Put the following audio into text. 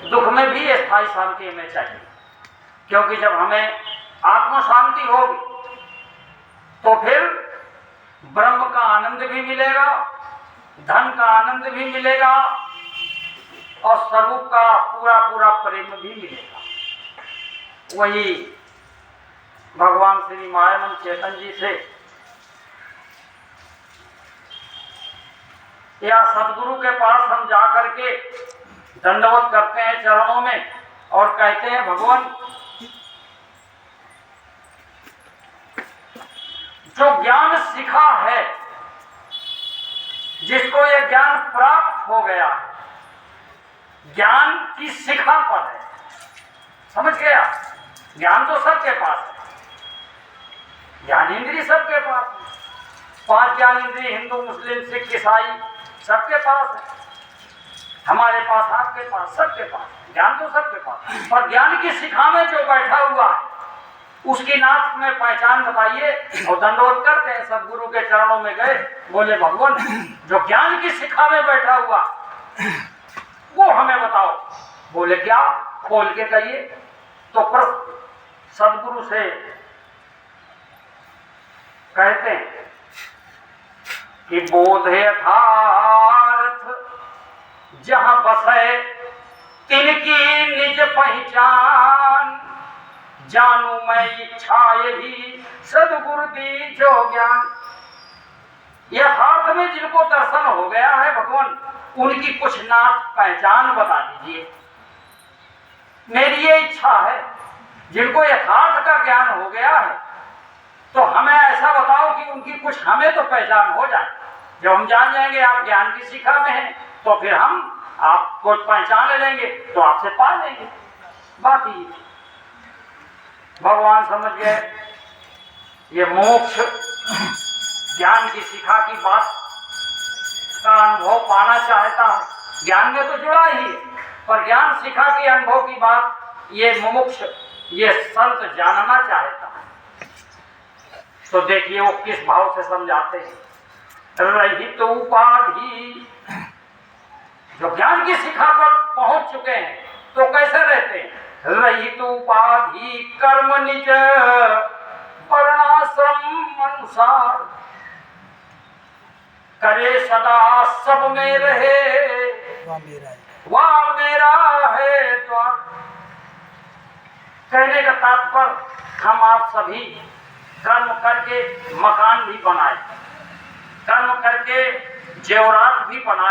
दुख में भी स्थायी शांति हमें चाहिए, क्योंकि जब हमें आत्म शांति होगी तो फिर ब्रह्म का आनंद भी मिलेगा, धन का आनंद भी मिलेगा और स्वरूप का पूरा पूरा प्रेम भी मिलेगा। वही भगवान श्री मायानंद चेतन जी से या सदगुरु के पास हम जा करके दंडवत करते हैं चरणों में और कहते हैं भगवान जो ज्ञान सीखा है, जिसको ये ज्ञान प्राप्त हो गया है, ज्ञान की शिखा पर है, समझ गया? ज्ञान तो सबके पास है, ज्ञान इंद्रिय सबके पास है, 5 ज्ञान इंद्रिय हिंदू मुस्लिम सिख ईसाई सबके पास है, हमारे पास, आपके पास, सबके पास ज्ञान तो सबके पास। पर ज्ञान की शिखा में जो बैठा हुआ है उसकी नाथ में पहचान बताइए। और दंडोत करते हैं, सदगुरु के चरणों में गए, बोले भगवान जो ज्ञान की शिखा में बैठा हुआ वो हमें बताओ। बोले क्या? खोल के कहिए। तो प्रश्न सदगुरु से कहते हैं कि बोध यथार्थ जहां बसे तिनकी निज पहचान, जानू मैं इच्छा यही सदगुरु दी जो ज्ञान। यथार्थ में जिनको दर्शन हो गया है भगवान, उनकी कुछ नाथ पहचान बता दीजिए। मेरी ये इच्छा है, जिनको यथार्थ का ज्ञान हो गया है तो हमें ऐसा बताओ कि उनकी कुछ हमें तो पहचान हो जाए। जब हम जान जाएंगे आप ज्ञान की शिखा में हैं तो फिर हम आपको पहचान लेंगे तो आपसे पा लेंगे। बात ही भगवान समझ गए ये मोक्ष ज्ञान की शिखा की बात का अनुभव पाना चाहता है। ज्ञान में तो जुड़ा ही है, पर ज्ञान शिखा की अनुभव की बात ये मुमुक्ष, ये संत जानना चाहता है। तो देखिए वो किस भाव से समझाते हैं। रहित उपाधि, जो ज्ञान की शिखा पर पहुंच चुके हैं तो कैसे रहते हैं? रहित उपाधि कर्म निज वर्णाश्रम अनुसार, करे सदा सब में रहे वह मेरा है द्वार। कहने का तात्पर्य हम आप सभी कर्म करके मकान भी बनाए, कर्म करके जेवरात भी बनाए,